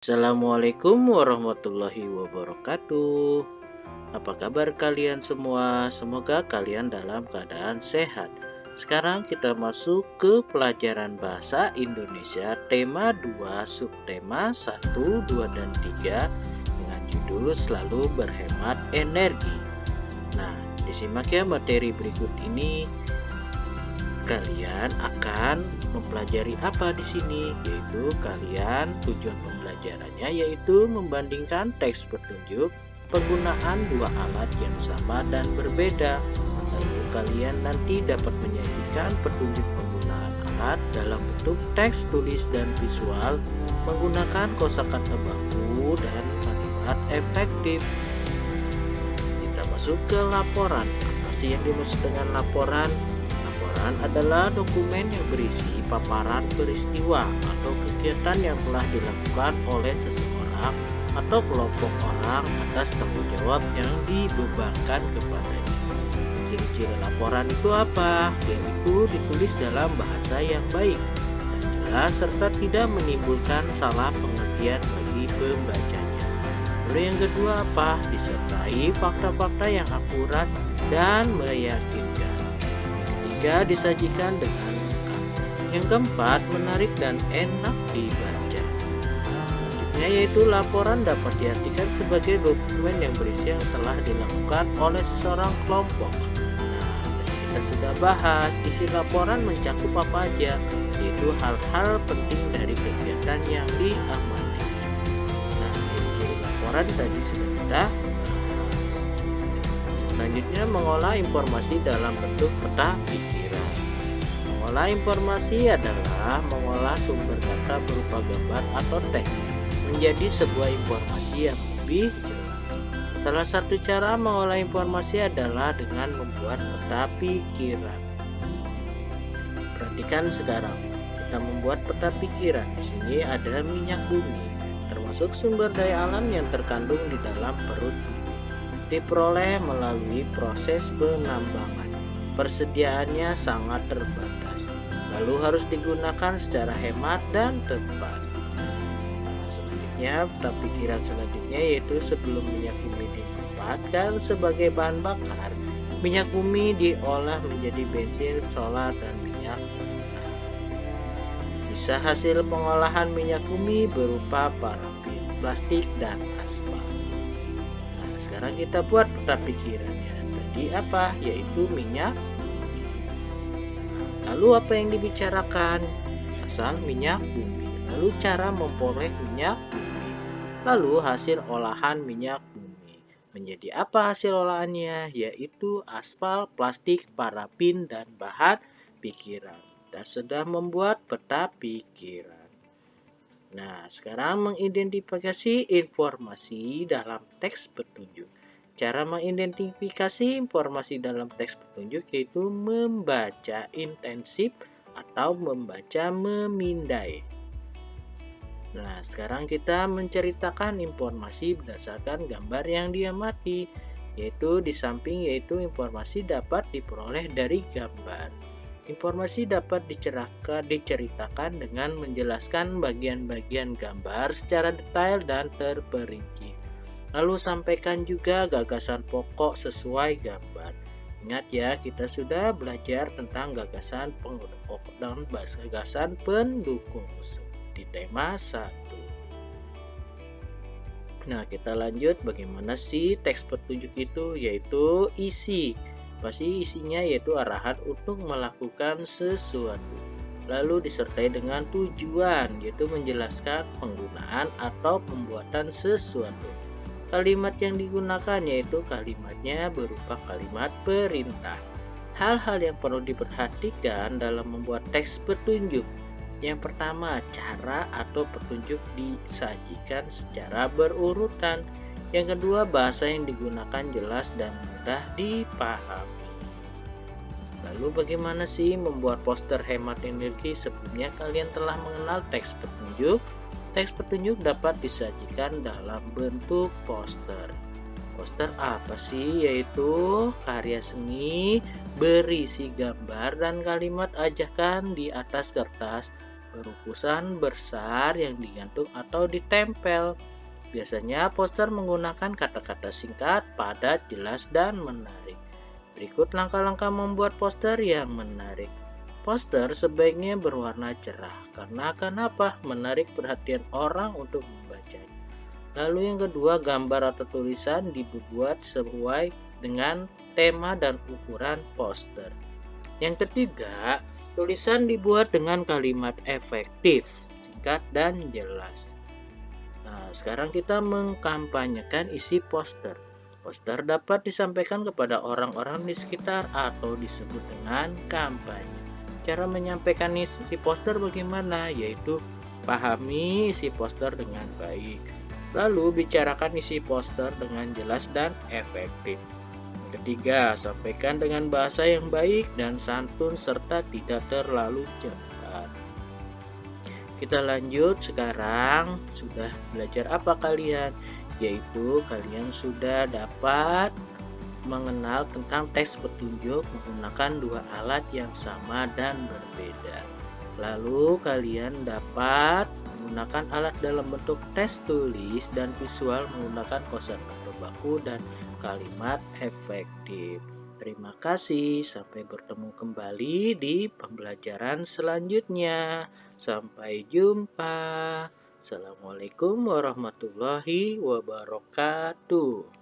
Assalamualaikum warahmatullahi wabarakatuh. Apa kabar kalian semua? Semoga kalian dalam keadaan sehat. Sekarang kita masuk ke pelajaran bahasa Indonesia tema 2, subtema 1, 2 dan 3 dengan judul selalu berhemat energi. Nah, disimak ya materi berikut ini. Kalian akan mempelajari apa di sini? Yaitu kalian tujuan pembelajarannya yaitu membandingkan teks petunjuk penggunaan dua alat yang sama dan berbeda. Lalu kalian nanti dapat menyajikan petunjuk penggunaan alat dalam bentuk teks tulis dan visual menggunakan kosakata baku dan kalimat efektif. Kita masuk ke laporan. Apa sih yang dimaksud dengan laporan? Laporan adalah dokumen yang berisi paparan peristiwa atau kegiatan yang telah dilakukan oleh seseorang atau kelompok orang atas tanggung jawab yang dibebankan kepadanya. Ciri-ciri laporan itu apa? Yaitu ditulis dalam bahasa yang baik dan jelas serta tidak menimbulkan salah pengertian bagi pembacanya. Lalu yang kedua apa? Disertai fakta-fakta yang akurat dan meyakinkan. Yang ketiga, disajikan dengan lengkap. Yang keempat, menarik dan enak dibaca. Selanjutnya yaitu laporan dapat diartikan sebagai dokumen yang berisi yang telah dilakukan oleh seseorang kelompok. Nah, kita sudah bahas isi laporan mencakup apa aja, yaitu hal-hal penting dari kegiatan yang diamati. Nah, ciri-ciri laporan tadi sudah kita bahas. Selanjutnya mengolah informasi dalam bentuk peta pikiran. Mengolah informasi adalah mengolah sumber kata berupa gambar atau teks menjadi sebuah informasi yang lebih jelas. Salah satu cara mengolah informasi adalah dengan membuat peta pikiran. Perhatikan sekarang, kita membuat peta pikiran. Di sini ada minyak bumi, termasuk sumber daya alam yang terkandung di dalam perut bumi. Diperoleh melalui proses penambangan. Persediaannya sangat terbatas, lalu harus digunakan secara hemat dan tepat. Selanjutnya, peta pikiran selanjutnya yaitu sebelum minyak bumi dimanfaatkan sebagai bahan bakar, minyak bumi diolah menjadi bensin, solar, dan minyak. Sisa hasil pengolahan minyak bumi berupa parafin, plastik, dan aspal. Sekarang kita buat peta pikirannya. Tadi apa? Yaitu minyak. Lalu apa yang dibicarakan? Asal minyak bumi. Lalu cara memperoleh minyak bumi. Lalu hasil olahan minyak bumi. Menjadi apa hasil olahannya? Yaitu aspal, plastik, parafin, dan bahan pikiran. Kita sudah membuat peta pikiran. Nah, sekarang mengidentifikasi informasi dalam teks petunjuk. Cara mengidentifikasi informasi dalam teks petunjuk yaitu membaca intensif atau membaca memindai. Nah, sekarang kita menceritakan informasi berdasarkan gambar yang diamati, yaitu di samping yaitu informasi dapat diperoleh dari gambar. Informasi dapat diceritakan dengan menjelaskan bagian-bagian gambar secara detail dan terperinci. Lalu sampaikan juga gagasan pokok sesuai gambar. Ingat ya, kita sudah belajar tentang gagasan pokok dan gagasan pendukung di tema 1. Nah, kita lanjut bagaimana sih teks petunjuk itu, yaitu isi. Pasti isinya yaitu arahan untuk melakukan sesuatu. Lalu disertai dengan tujuan, yaitu menjelaskan penggunaan atau pembuatan sesuatu. Kalimat yang digunakan yaitu kalimatnya berupa kalimat perintah. Hal-hal yang perlu diperhatikan dalam membuat teks petunjuk. Yang pertama, cara atau petunjuk disajikan secara berurutan. Yang kedua, bahasa yang digunakan jelas dan mudah dipahami. Lalu bagaimana sih membuat poster hemat energi? Sebelumnya kalian telah mengenal teks petunjuk. Teks petunjuk dapat disajikan dalam bentuk poster. Poster apa sih? Yaitu karya seni berisi gambar dan kalimat ajakan di atas kertas berukuran besar yang digantung atau ditempel. Biasanya poster menggunakan kata-kata singkat, padat, jelas, dan menarik. Berikut langkah-langkah membuat poster yang menarik. Poster sebaiknya berwarna cerah karena akan menarik perhatian orang untuk membacanya. Lalu yang kedua, gambar atau tulisan dibuat sesuai dengan tema dan ukuran poster. Yang ketiga, tulisan dibuat dengan kalimat efektif, singkat, dan jelas. Nah, sekarang kita mengkampanyekan isi poster. Poster dapat disampaikan kepada orang-orang di sekitar atau disebut dengan kampanye. Cara menyampaikan isi poster bagaimana? Yaitu pahami isi poster dengan baik. Lalu bicarakan isi poster dengan jelas dan efektif. Ketiga, sampaikan dengan bahasa yang baik dan santun serta tidak terlalu cepat. Kita lanjut sekarang, sudah belajar apa kalian? Yaitu kalian sudah dapat mengenal tentang teks petunjuk menggunakan dua alat yang sama dan berbeda. Lalu kalian dapat menggunakan alat dalam bentuk teks tulis dan visual menggunakan kosakata baku dan kalimat efektif. Terima kasih, sampai bertemu kembali di pembelajaran selanjutnya. Sampai jumpa. Assalamualaikum warahmatullahi wabarakatuh.